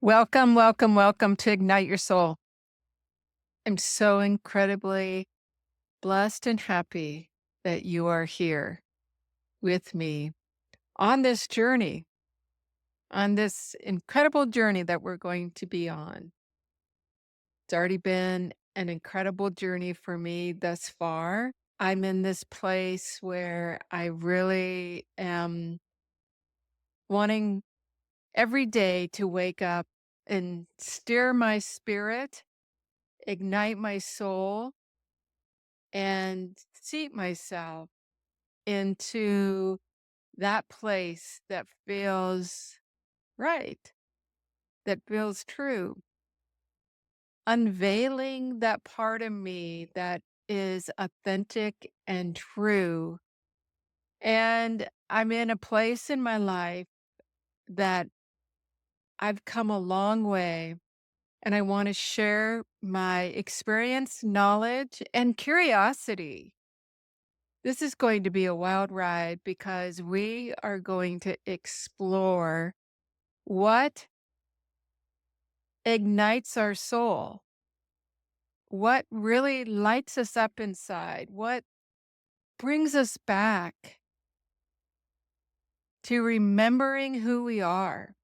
Welcome, welcome, welcome to Ignite Your Soul. I'm so incredibly blessed and happy that you are here with me on this journey, on this incredible journey that we're going to be on. It's already been an incredible journey for me thus far. I'm in this place where I really am wanting every day to wake up and stir my spirit, ignite my soul, and seat myself into that place that feels right, that feels true, unveiling that part of me that is authentic and true. And I'm in a place in my life that I've come a long way, and I want to share my experience, knowledge, and curiosity. This is going to be a wild ride because we are going to explore what ignites our soul, what really lights us up inside, what brings us back to remembering who we are.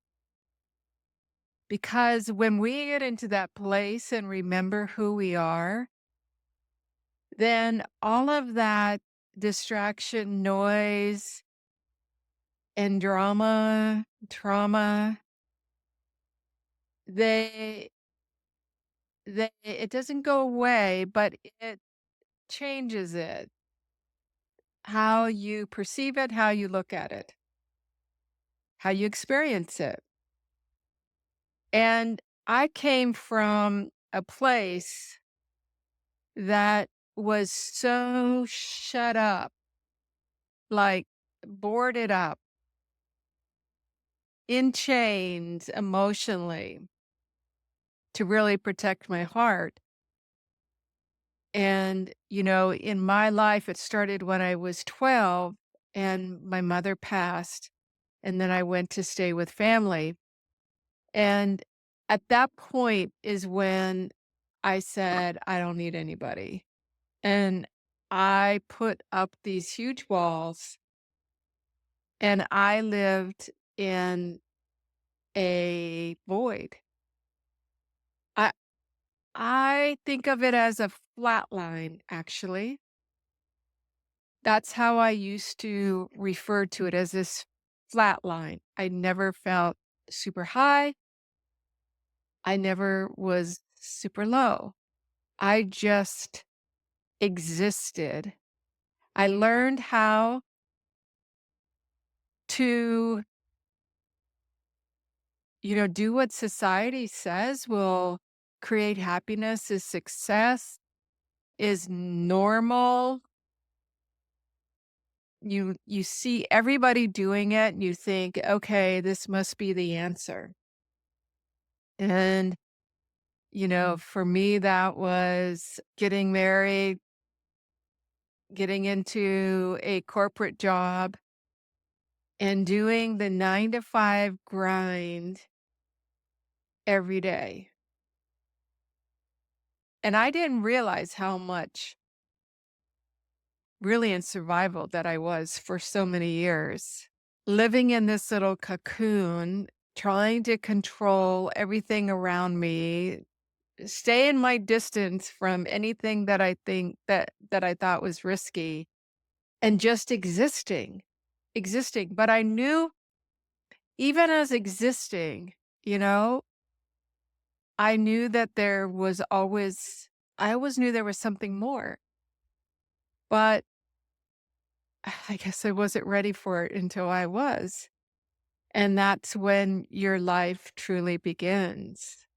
Because when we get into that place and remember who we are, then all of that distraction, noise, and trauma, they it doesn't go away, but it changes it. How you perceive it, how you look at it, how you experience it. And I came from a place that was so shut up, like boarded up, in chains emotionally to really protect my heart. And, in my life, it started when I was 12 and my mother passed. And then I went to stay with family. And at that point is when I said, I don't need anybody. And I put up these huge walls and I lived in a void. I I think of it as a flat line, actually. That's how I used to refer to it, as this flat line. I never felt super high. I never was super low. I just existed. I learned how to, do what society says will create happiness, is success, is normal. You see everybody doing it and you think, okay, this must be the answer. And, for me, that was getting married, getting into a corporate job, and doing the 9 to 5 grind every day. And I didn't realize how much really in survival that I was for so many years. Living in this little cocoon, trying to control everything around me, stay in my distance from anything that I think that I thought was risky, and just existing. But I knew, even as existing, you know, I knew that I always knew there was something more, but I guess I wasn't ready for it until I was. And that's when your life truly begins.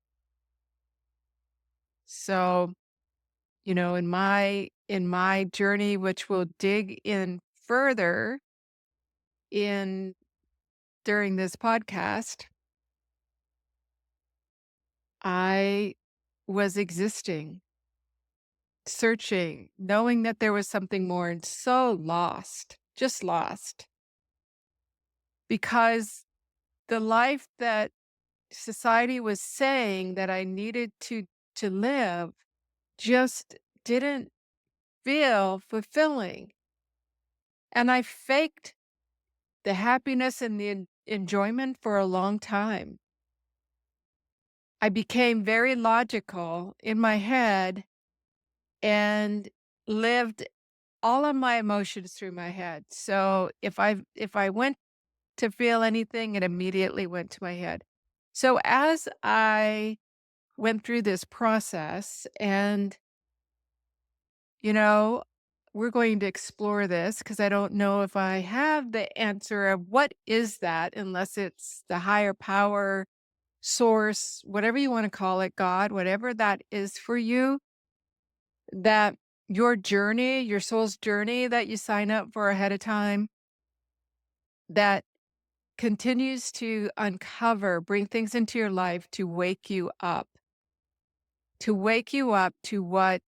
So, in my journey, which we'll dig in further in during this podcast, I was existing, searching, knowing that there was something more, and so lost, just lost. Because the life that society was saying that I needed to live just didn't feel fulfilling. And I faked the happiness and the enjoyment for a long time. I became very logical in my head and lived all of my emotions through my head. So if I went to feel anything, it immediately went to my head. So as I went through this process and, you know, we're going to explore this because I don't know if I have the answer of what is that unless it's the higher power, source, whatever you want to call it, God, whatever that is for you, that your journey, your soul's journey that you sign up for ahead of time, that continues to uncover, bring things into your life to wake you up to what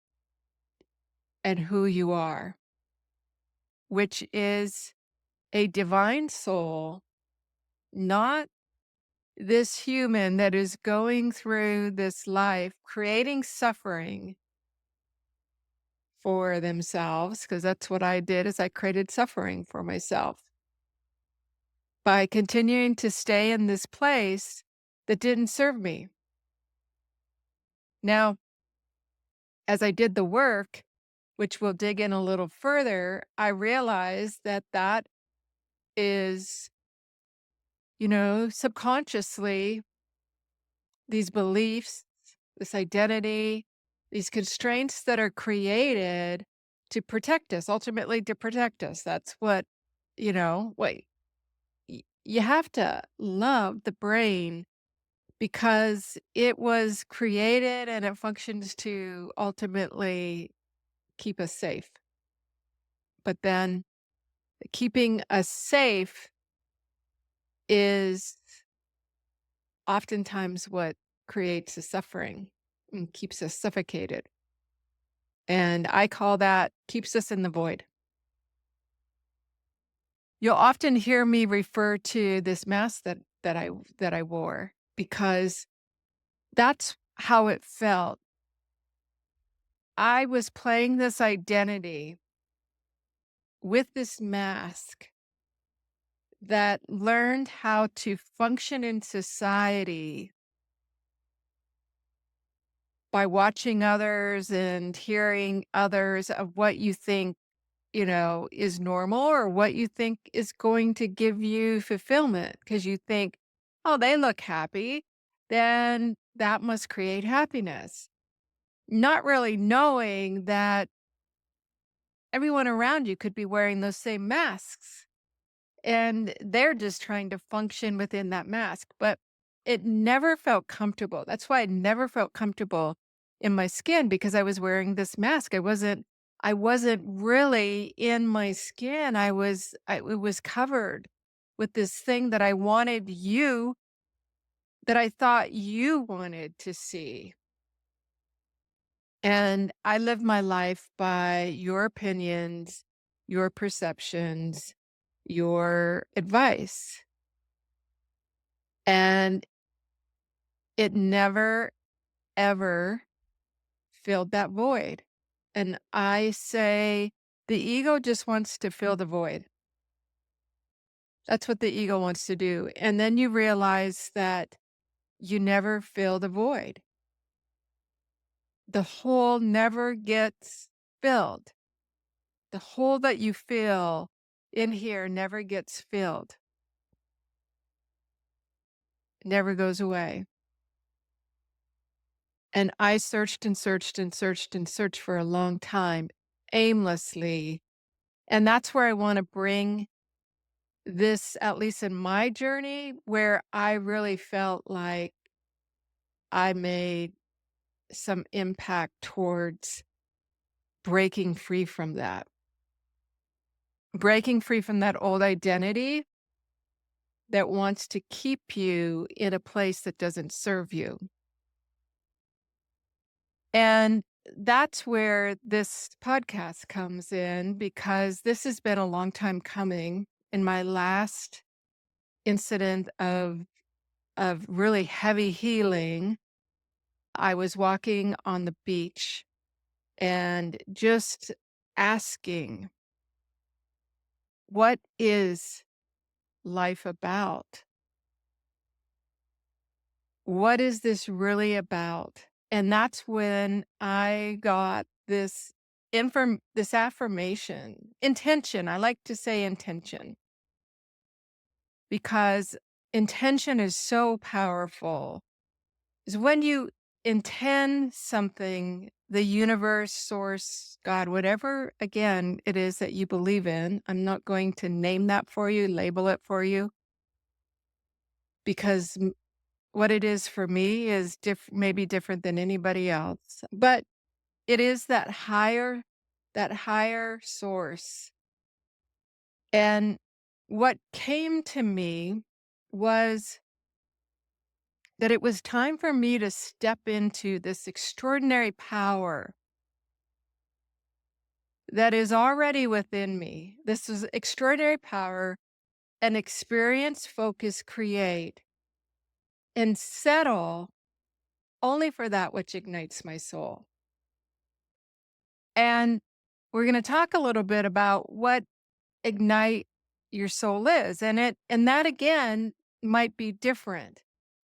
and who you are, which is a divine soul, not this human that is going through this life creating suffering for themselves, because that's what I did is I created suffering for myself by continuing to stay in this place that didn't serve me. Now, as I did the work, which we'll dig in a little further, I realized that that is, subconsciously, these beliefs, this identity, these constraints that are created to protect us, ultimately to protect us. That's what, what you have to love the brain because it was created and it functions to ultimately keep us safe. But then keeping us safe is oftentimes what creates the suffering and keeps us suffocated. And I call that keeps us in the void. You'll often hear me refer to this mask that I wore because that's how it felt. I was playing this identity with this mask that learned how to function in society by watching others and hearing others of what you think, is normal or what you think is going to give you fulfillment. Because you think, oh, they look happy, then that must create happiness. Not really knowing that everyone around you could be wearing those same masks and they're just trying to function within that mask. But it never felt comfortable. That's why I never felt comfortable in my skin because I was wearing this mask. I wasn't really in my skin. It was covered with this thing that I wanted you that I thought you wanted to see. And I live my life by your opinions, your perceptions, your advice. And it never, ever filled that void. And I say the ego just wants to fill the void. That's what the ego wants to do. And then you realize that you never fill the void. The hole never gets filled. The hole that you feel in here never gets filled, never goes away. And I searched and searched and searched and searched for a long time, aimlessly. And that's where I want to bring this, at least in my journey, where I really felt like I made some impact towards breaking free from that, breaking free from that old identity that wants to keep you in a place that doesn't serve you. And that's where this podcast comes in because this has been a long time coming. In my last incident of of really heavy healing, I was walking on the beach and just asking, what is life about? What is this really about? And that's when I got this affirmation, intention. I like to say intention because intention is so powerful. Is when you intend something, the universe, source, God, whatever again it is that you believe in. I'm not going to name that for you, label it for you, because what it is for me is maybe different than anybody else. But it is that higher source. And what came to me was that it was time for me to step into this extraordinary power that is already within me. This is extraordinary power and experience, focus, create, and settle only for that which ignites my soul. And we're going to talk a little bit about what ignite your soul is. And that again might be different.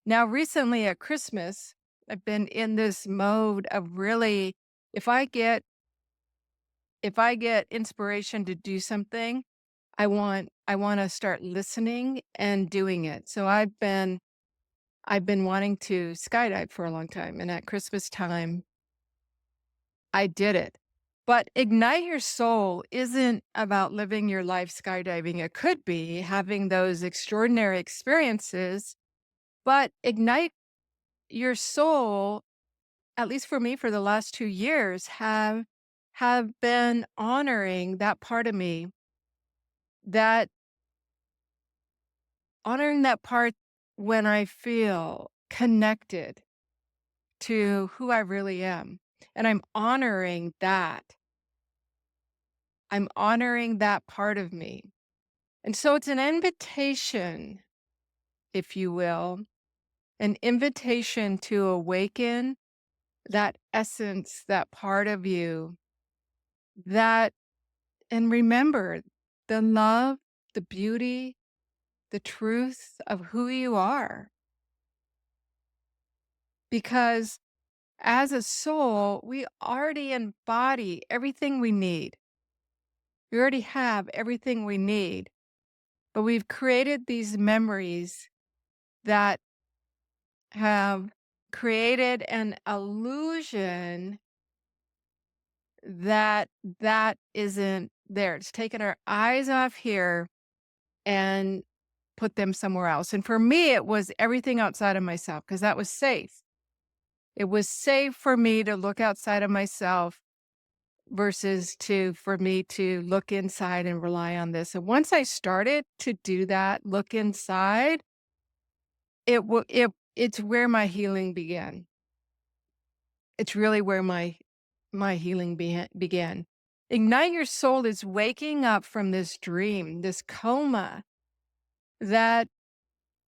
Now, recently at Christmas, I've been in this mode of really, if I get inspiration to do something, I want to start listening and doing it. So I've been wanting to skydive for a long time, and at Christmas time I did it. But ignite your soul isn't about living your life skydiving. It could be having those extraordinary experiences, but ignite your soul, at least for me for the last 2 years, have been honoring that part of me, that honoring that part when I feel connected to who I really am. And I'm honoring that. I'm honoring that part of me. And so it's an invitation, if you will, an invitation to awaken that essence, that part of you that, and remember the love, the beauty, the truth of who you are. Because as a soul, we already embody everything we need. We already have everything we need, but we've created these memories that have created an illusion that that isn't there. It's taken our eyes off here and put them somewhere else. And for me, it was everything outside of myself because that was safe. It was safe for me to look outside of myself versus for me to look inside and rely on this. And once I started to do that, look inside, it's where my healing began. It's really where my healing began. Ignite your soul is waking up from this dream, this coma that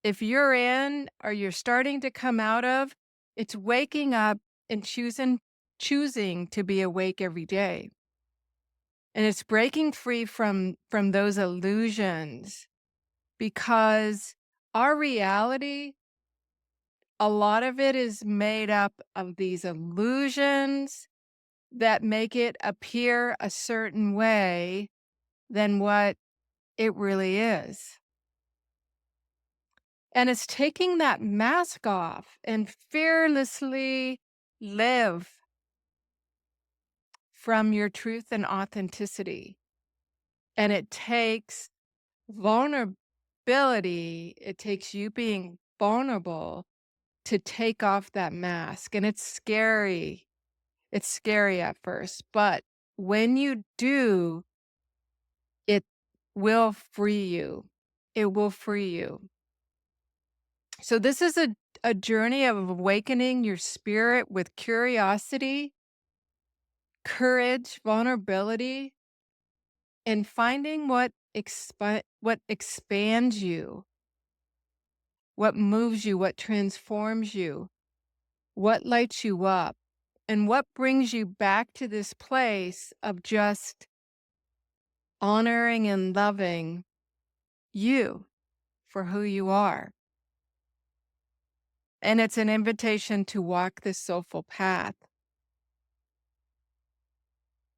if you're in or you're starting to come out of, it's waking up and choosing to be awake every day. And it's breaking free from those illusions because our reality, a lot of it is made up of these illusions that make it appear a certain way than what it really is. And it's taking that mask off and fearlessly live from your truth and authenticity. And it takes vulnerability, it takes you being vulnerable to take off that mask. And it's scary. It's scary at first, but when you do, it will free you. It will free you. So this is a journey of awakening your spirit with curiosity, courage, vulnerability, and finding what expands you, what moves you, what transforms you, what lights you up, and what brings you back to this place of just honoring and loving you for who you are. And it's an invitation to walk this soulful path,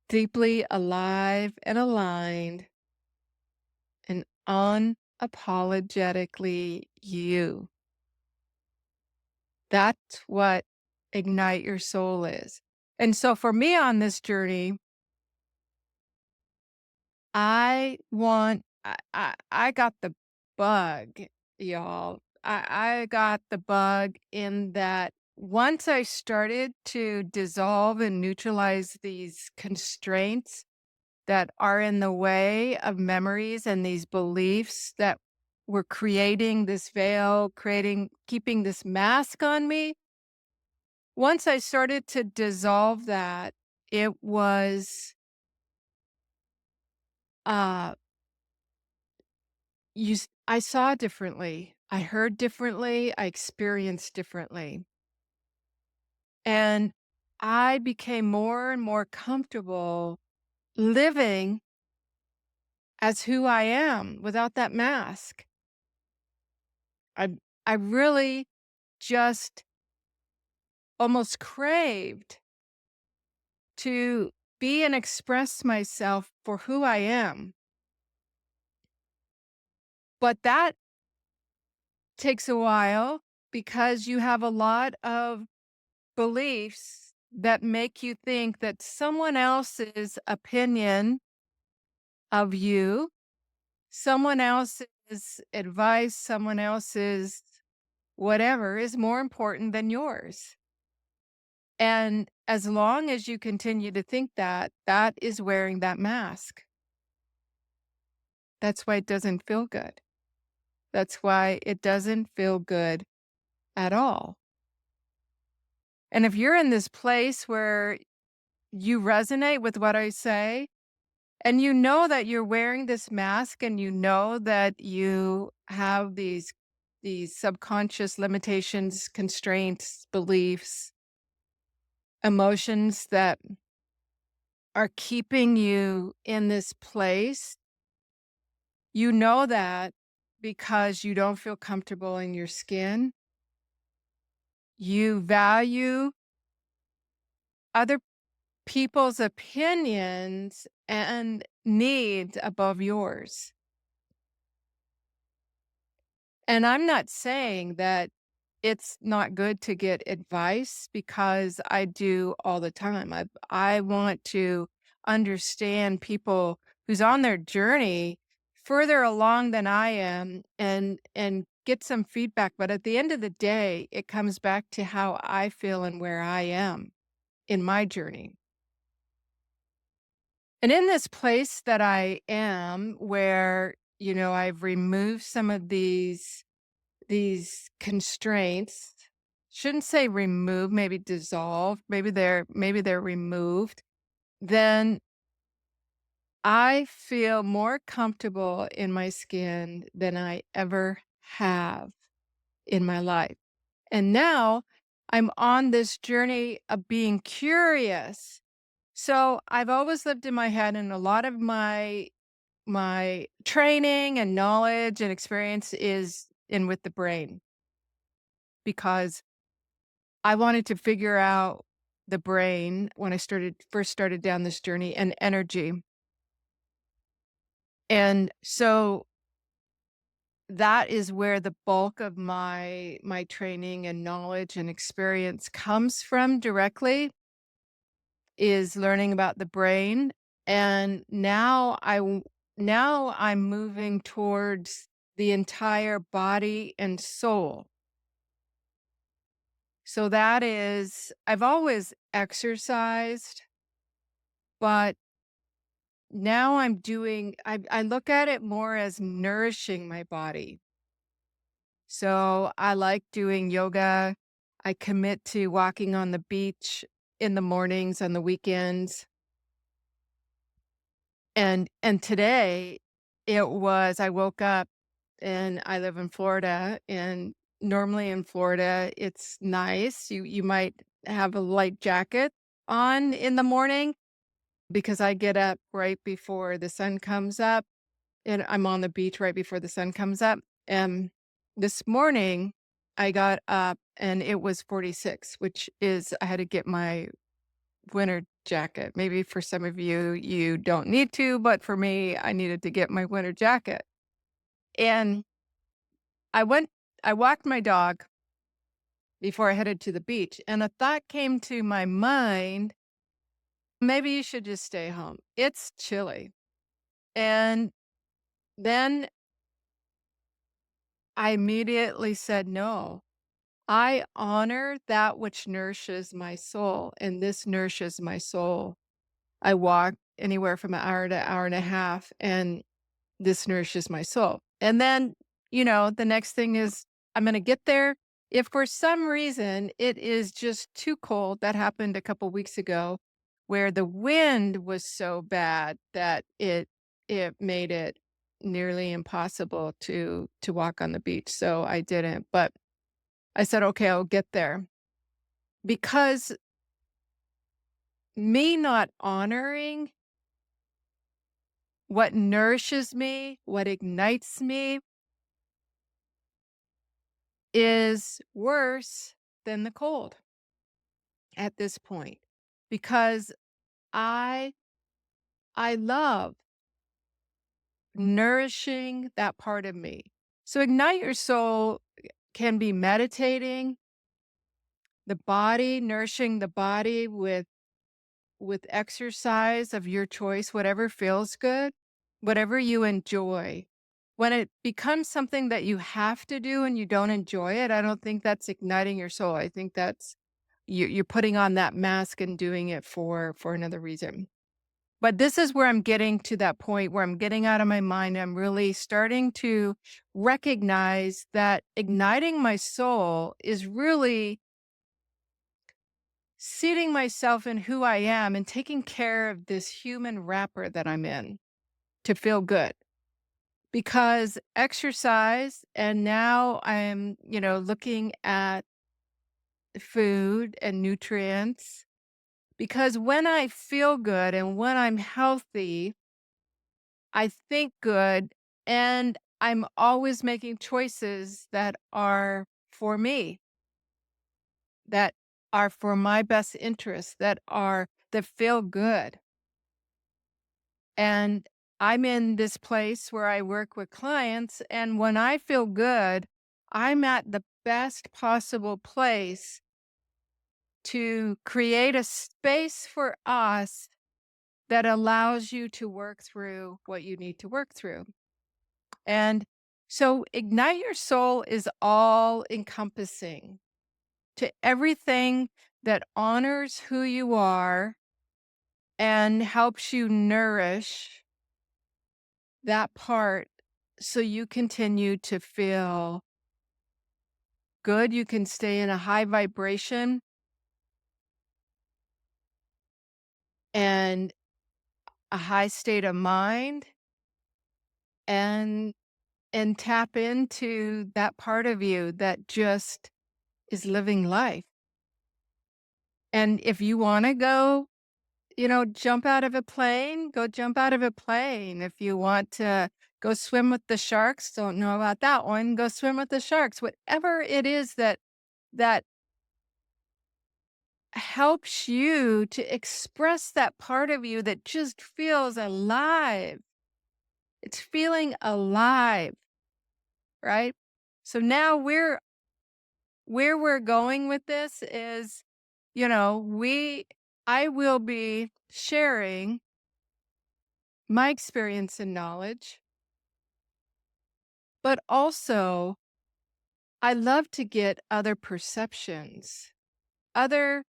deeply alive and aligned and unapologetically you. That's what Ignite Your Soul is. And so for me on this journey, I got the bug, y'all. I got the bug in that once I started to dissolve and neutralize these constraints that are in the way of memories and these beliefs that were creating this veil, keeping this mask on me. Once I started to dissolve that, it was, uh, I saw differently. I heard differently. I experienced differently. And I became more and more comfortable living as who I am without that mask. I I really just almost craved to be and express myself for who I am. But that takes a while because you have a lot of beliefs that make you think that someone else's opinion of you, someone else's advice, someone else's whatever is more important than yours. And as long as you continue to think that, that is wearing that mask. That's why it doesn't feel good. That's why it doesn't feel good at all. And if you're in this place where you resonate with what I say, and you know that you're wearing this mask and you know that you have these subconscious limitations, constraints, beliefs, emotions that are keeping you in this place. You know that because you don't feel comfortable in your skin. You value other people's opinions and needs above yours. And I'm not saying that it's not good to get advice because I do all the time. I want to understand people who's on their journey further along than I am and get some feedback, but at the end of the day, it comes back to how I feel and where I am in my journey. And in this place that I am where, I've removed some of these constraints, shouldn't say remove, maybe dissolve, maybe they're removed, then I feel more comfortable in my skin than I ever have in my life. And now I'm on this journey of being curious. So I've always lived in my head, and a lot of my training and knowledge and experience is in with the brain because I wanted to figure out the brain when I first started down this journey and energy. And so that is where the bulk of my training and knowledge and experience comes from directly, is learning about the brain. And now I'm moving towards the entire body and soul. So that is, I've always exercised, but now I look at it more as nourishing my body. So I like doing yoga. I commit to walking on the beach in the mornings on the weekends. And today I woke up, and I live in Florida, and normally in Florida, it's nice. You might have a light jacket on in the morning because I get up right before the sun comes up, and I'm on the beach right before the sun comes up. And this morning, I got up and it was 46, which is I had to get my winter jacket. Maybe for some of you, you don't need to, but for me, I needed to get my winter jacket. And I went I walked my dog before I headed to the beach, and a thought came to my mind, maybe you should just stay home. It's chilly. And then I immediately said, no. I honor that which nourishes my soul, and this nourishes my soul. I walk anywhere from an hour to hour and a half, and this nourishes my soul. And then, the next thing is I'm going to get there. If for some reason it is just too cold, that happened a couple weeks ago, where the wind was so bad that it made it nearly impossible to walk on the beach. So I didn't. But I said, okay, I'll get there. Because me not honoring what nourishes me, what ignites me, is worse than the cold at this point, because I I love nourishing that part of me. So ignite your soul can be meditating the body, nourishing the body with exercise of your choice, whatever feels good, whatever you enjoy. When it becomes something that you have to do and you don't enjoy it, I don't think that's igniting your soul. I think that's you're putting on that mask and doing it for another reason. But this is where I'm getting to that point where I'm getting out of my mind. I'm really starting to recognize that igniting my soul is really seating myself in who I am and taking care of this human wrapper that I'm in to feel good. Because exercise, and now I'm, looking at food and nutrients. Because when I feel good and when I'm healthy, I think good, and I'm always making choices that are for me, that are for my best interest, that feel good. And I'm in this place where I work with clients, and when I feel good, I'm at the best possible place to create a space for us that allows you to work through what you need to work through. And so, ignite your soul is all encompassing to everything that honors who you are and helps you nourish that part so you continue to feel good. You can stay in a high vibration and a high state of mind, and tap into that part of you that just is living life. And if you want to go, jump out of a plane, go jump out of a plane. If you want to go swim with the sharks, don't know about that one, go swim with the sharks. Whatever it is that helps you to express that part of you that just feels alive. It's feeling alive, right? So now where we're going with this is, I will be sharing my experience and knowledge, but also I love to get other perceptions, other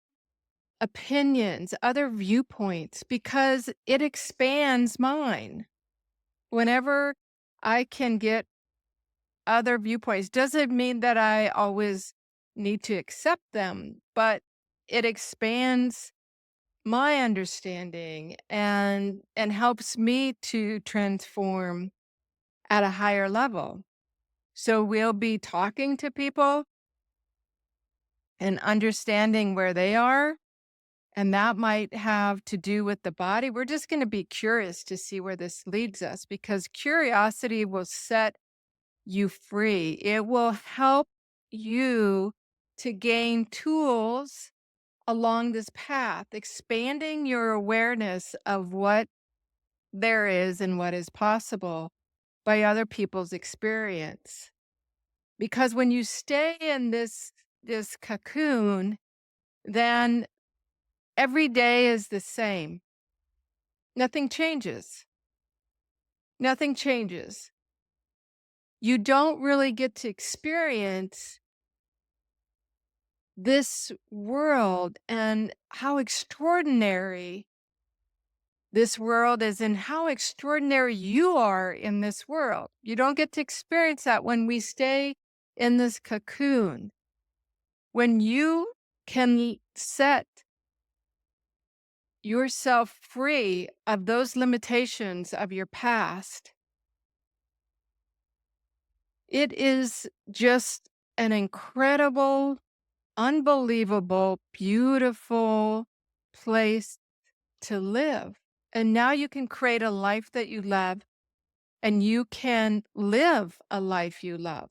opinions, other viewpoints, because it expands mine. Whenever I can get other viewpoints, doesn't mean that I always need to accept them, but it expands my understanding and helps me to transform at a higher level. So we'll be talking to people and understanding where they are, and that might have to do with the body. We're just going to be curious to see where this leads us because curiosity will set you free. It will help you to gain tools along this path, expanding your awareness of what there is and what is possible by other people's experience. Because when you stay in this cocoon, then every day is the same. Nothing changes. Nothing changes. You don't really get to experience this world and how extraordinary this world is and how extraordinary you are in this world. You don't get to experience that when we stay in this cocoon. When you can set yourself free of those limitations of your past, it is just an incredible, unbelievable, beautiful place to live. And now you can create a life that you love and you can live a life you love.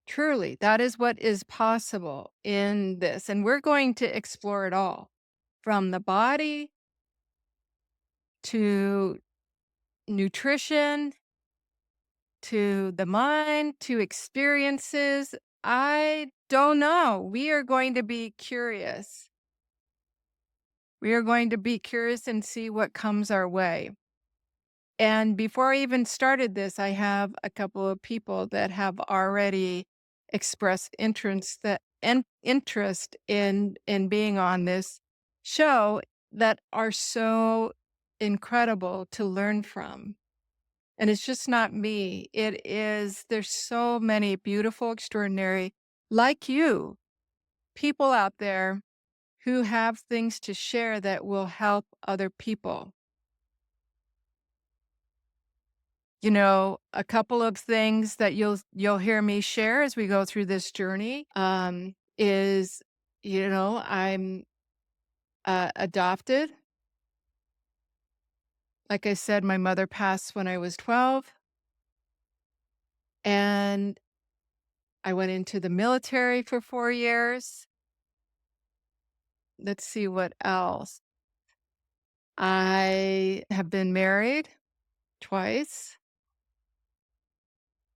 Truly, that is what is possible in this. And we're going to explore it all from the body to nutrition to the mind to experiences. I don't know. We are going to be curious. We are going to be curious and see what comes our way. And before I even started this, I have a couple of people that have already expressed interest in being on this show that are so incredible to learn from. And it's just not me. It is, there's so many beautiful, extraordinary, like you, people out there who have things to share that will help other people. You know, a couple of things that you'll hear me share as we go through this journey is, I'm adopted. Like I said, my mother passed when I was 12, and I went into the military for 4 years. Let's see what else. I have been married twice.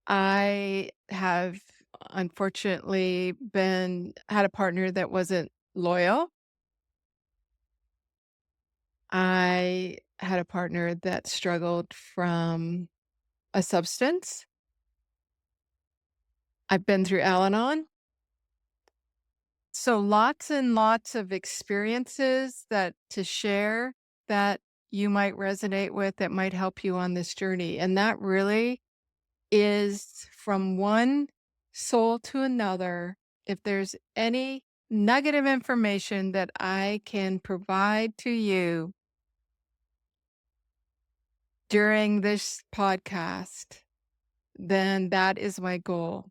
I have unfortunately had a partner that wasn't loyal. I had a partner that struggled from a substance. I've been through Al-Anon. So lots and lots of experiences that to share that you might resonate with that might help you on this journey. And that really is from one soul to another. If there's any nugget of information that I can provide to you during this podcast, then that is my goal,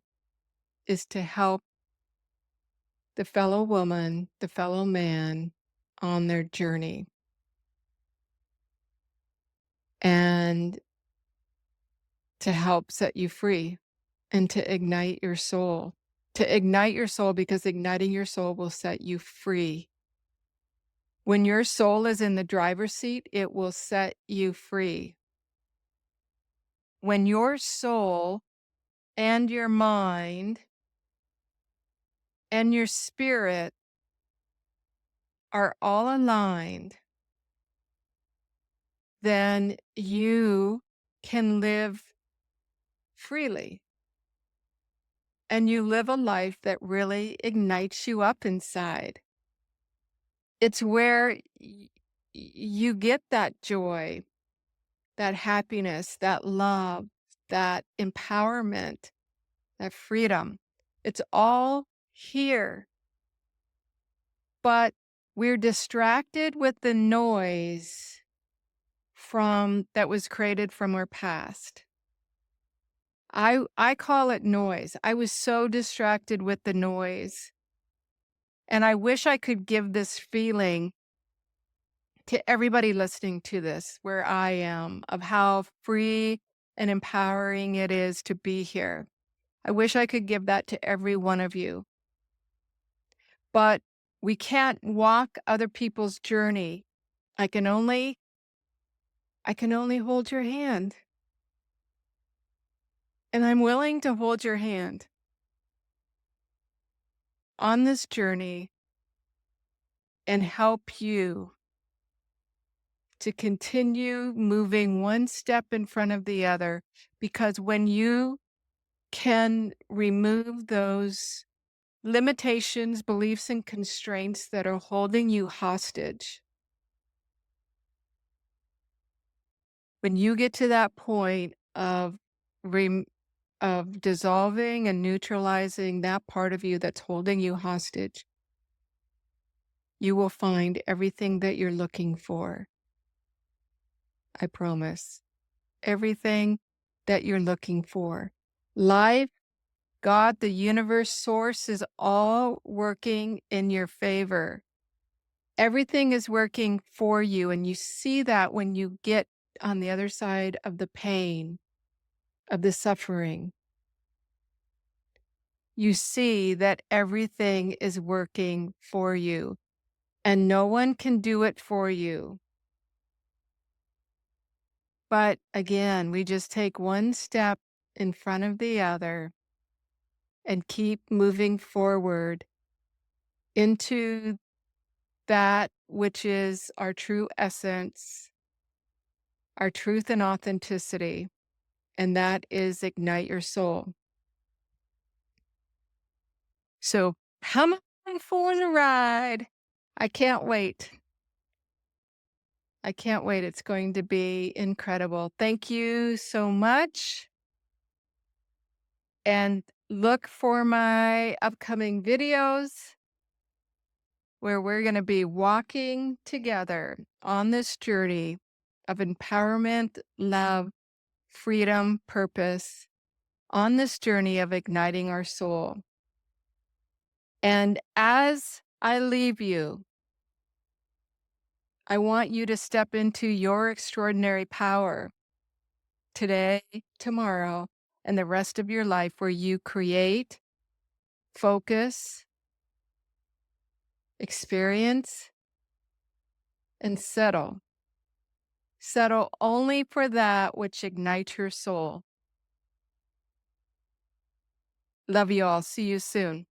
is to help the fellow woman, the fellow man on their journey. And to help set you free and to ignite your soul. To ignite your soul, because igniting your soul will set you free. When your soul is in the driver's seat, it will set you free. When your soul and your mind and your spirit are all aligned, then you can live freely. And you live a life that really ignites you up inside. It's where you get that joy, that happiness, that love, that empowerment, that freedom. It's all here. But we're distracted with the noise that was created from our past. I call it noise. I was so distracted with the noise, and I wish I could give this feeling to everybody listening to this where I am, of how free and empowering it is to be here. I wish I could give that to every one of you. But we can't walk other people's journey. I can only I can only hold your hand, and I'm willing to hold your hand on this journey and help you to continue moving one step in front of the other, because when you can remove those limitations, beliefs, and constraints that are holding you hostage, when you get to that point of rem- of dissolving and neutralizing that part of you that's holding you hostage, you will find everything that you're looking for. I promise. Everything that you're looking for. Life, God, the universe, source is all working in your favor. Everything is working for you. And you see that when you get on the other side of the pain, of the suffering. You see that everything is working for you, and no one can do it for you. But again, we just take one step in front of the other and keep moving forward into that which is our true essence, our truth and authenticity, and that is ignite your soul. So come on for the ride. I can't wait. I can't wait. It's going to be incredible. Thank you so much. And look for my upcoming videos where we're going to be walking together on this journey of empowerment, love, freedom, purpose, on this journey of igniting our soul. And as I leave you, I want you to step into your extraordinary power today, tomorrow, and the rest of your life, where you create, focus, experience, and settle. Settle only for that which ignites your soul. Love you all. See you soon.